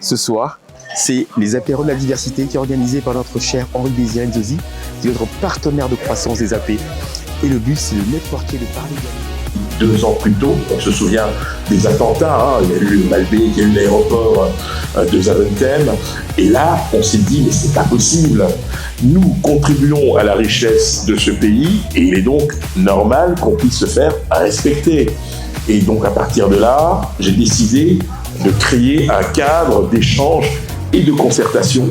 Ce soir, c'est les apéros de la diversité qui est organisé par notre cher Henri Désiré-Nzozi, qui est notre partenaire de croissance des AP. Et le but, c'est de networker, de parler. 2 ans plus tôt, on se souvient des attentats, il y a eu Malbé, il y a eu l'aéroport de Zaventem, et là, on s'est dit, mais c'est pas possible. Nous contribuons à la richesse de ce pays, et il est donc normal qu'on puisse se faire respecter. Et donc, à partir de là, j'ai décidé de créer un cadre d'échange et de concertation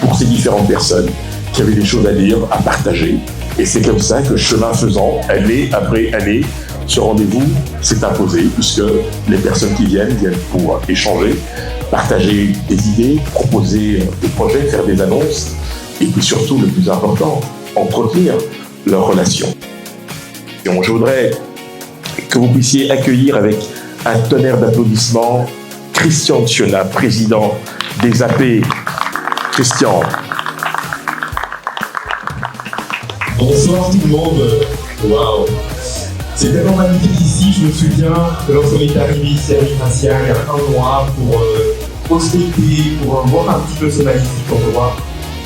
pour ces différentes personnes qui avaient des choses à dire, à partager. Et c'est comme ça que, chemin faisant, année après année, ce rendez-vous s'est imposé, puisque les personnes qui viennent pour échanger, partager des idées, proposer des projets, faire des annonces, et puis surtout, le plus important, entretenir leurs relations. Et je voudrais que vous puissiez accueillir avec un tonnerre d'applaudissements Christian Tiona, président des AP. Christian. Bonsoir tout le monde. Waouh. C'est tellement magnifique ici. Je me souviens que lorsqu'on est arrivé ici à Migration il y a un mois pour prospecter, pour voir un petit peu ce magnifique endroit,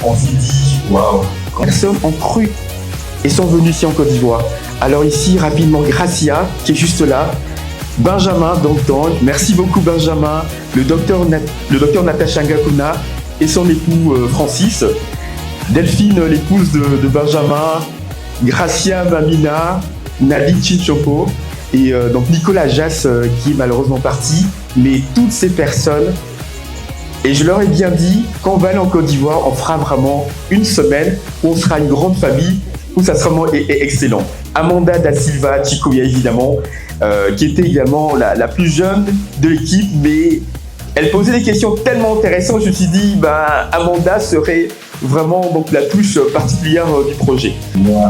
on s'est dit waouh. Personnes ont cru et sont venus ici en Côte d'Ivoire. Alors ici, rapidement, Gracia, qui est juste là, Benjamin Danton, merci beaucoup Benjamin, le docteur Natacha Ngakuna et son époux Francis, Delphine, l'épouse de Benjamin, Gracia Mamina, Nadine Chinchopo et donc Nicolas Jass qui est malheureusement parti, mais toutes ces personnes, et je leur ai bien dit, quand on va aller en Côte d'Ivoire, on fera vraiment une semaine où on sera une grande famille, où ça sera vraiment excellent. Amanda Da Silva Chicoya évidemment, qui était également la plus jeune de l'équipe, mais elle posait des questions tellement intéressantes, je me suis dit, Amanda serait vraiment donc, la touche particulière du projet. Moi,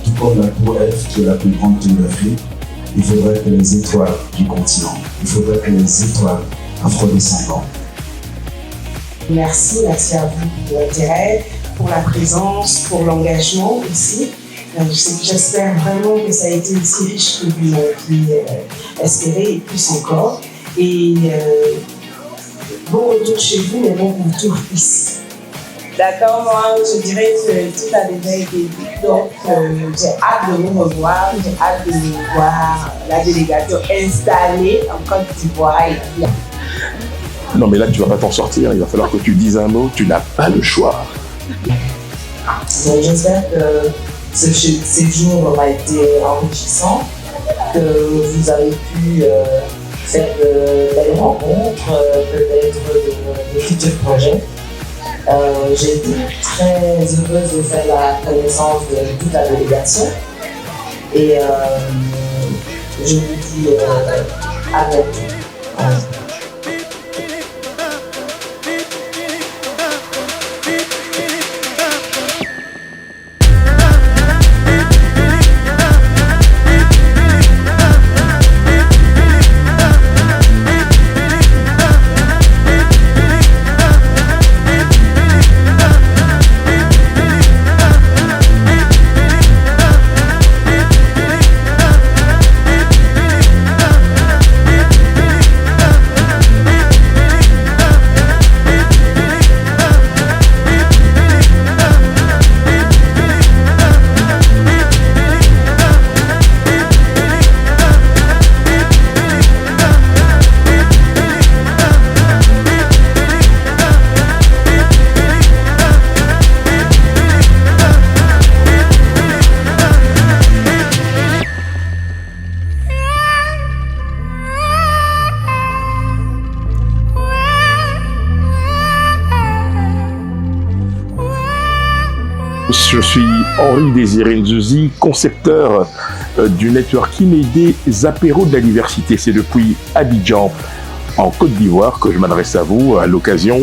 tout comme la tour F, qui est la plus grande tour d'Afrique, il faudrait que les étoiles du continent, il faudrait que les étoiles afrodescendantes. Merci à vous pour l'intérêt, pour la présence, pour l'engagement aussi. J'espère vraiment que ça a été aussi riche que vous l'avez espéré et plus encore. Et bon retour chez vous, mais bon retour ici. D'accord, moi je dirais que tout a déjà été dit, donc j'ai hâte de vous revoir, j'ai hâte de voir la délégation installée en Côte d'Ivoire. Non mais là tu vas pas t'en sortir, il va falloir que tu dises un mot, tu n'as pas le choix. Donc j'espère que ce séjour aura été enrichissant, que vous avez pu faire de belles rencontres, peut-être de futurs projets. J'ai été très heureuse de faire la connaissance de toute la délégation et je vous dis à bientôt. Je suis Henri Désiré-Nzozi, concepteur du networking et des apéros de la diversité. C'est depuis Abidjan, en Côte d'Ivoire, que je m'adresse à vous à l'occasion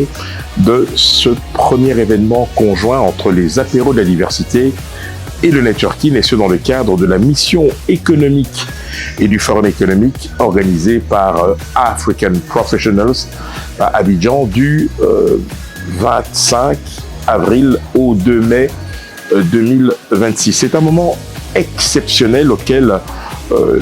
de ce premier événement conjoint entre les apéros de la diversité et le networking, et ce dans le cadre de la mission économique et du forum économique organisé par African Professionals à Abidjan du 25 avril au 2 mai 2026. C'est un moment exceptionnel auquel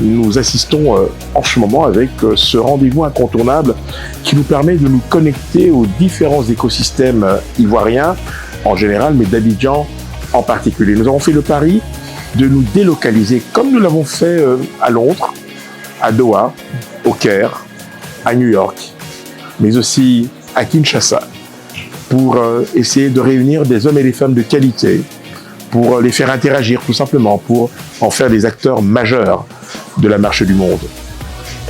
nous assistons en ce moment avec ce rendez-vous incontournable qui nous permet de nous connecter aux différents écosystèmes ivoiriens en général, mais d'Abidjan en particulier. Nous avons fait le pari de nous délocaliser comme nous l'avons fait à Londres, à Doha, au Caire, à New York, mais aussi à Kinshasa, pour essayer de réunir des hommes et des femmes de qualité, pour les faire interagir tout simplement, pour en faire des acteurs majeurs de la marche du monde.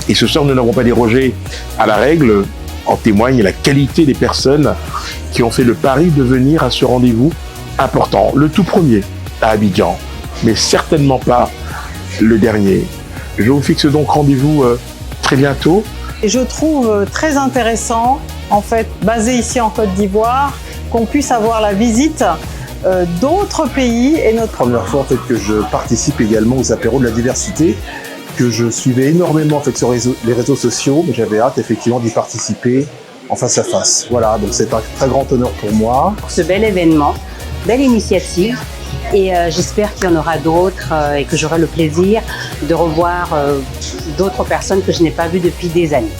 Et ce soir, nous n'avons pas dérogé à la règle, en témoigne la qualité des personnes qui ont fait le pari de venir à ce rendez-vous important, le tout premier à Abidjan, mais certainement pas le dernier. Je vous fixe donc rendez-vous très bientôt. Et je trouve très intéressant, en fait, basé ici en Côte d'Ivoire, qu'on puisse avoir la visite d'autres pays et notre première fois en fait que je participe également aux apéros de la diversité, que je suivais énormément en fait sur les réseaux sociaux, mais j'avais hâte effectivement d'y participer en face à face. Voilà, donc c'est un très grand honneur pour moi. Pour ce bel événement, belle initiative, et j'espère qu'il y en aura d'autres et que j'aurai le plaisir de revoir d'autres personnes que je n'ai pas vues depuis des années.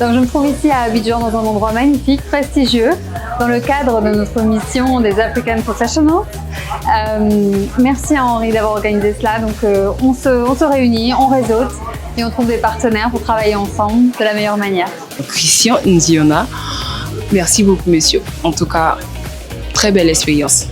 Donc je me trouve ici à Abidjan dans un endroit magnifique, prestigieux, dans le cadre de notre mission des African Professionals. Merci à Henri d'avoir organisé cela. Donc on se réunit, on réseaute et on trouve des partenaires pour travailler ensemble de la meilleure manière. Christian Ndiona, merci beaucoup monsieur. En tout cas, très belle expérience.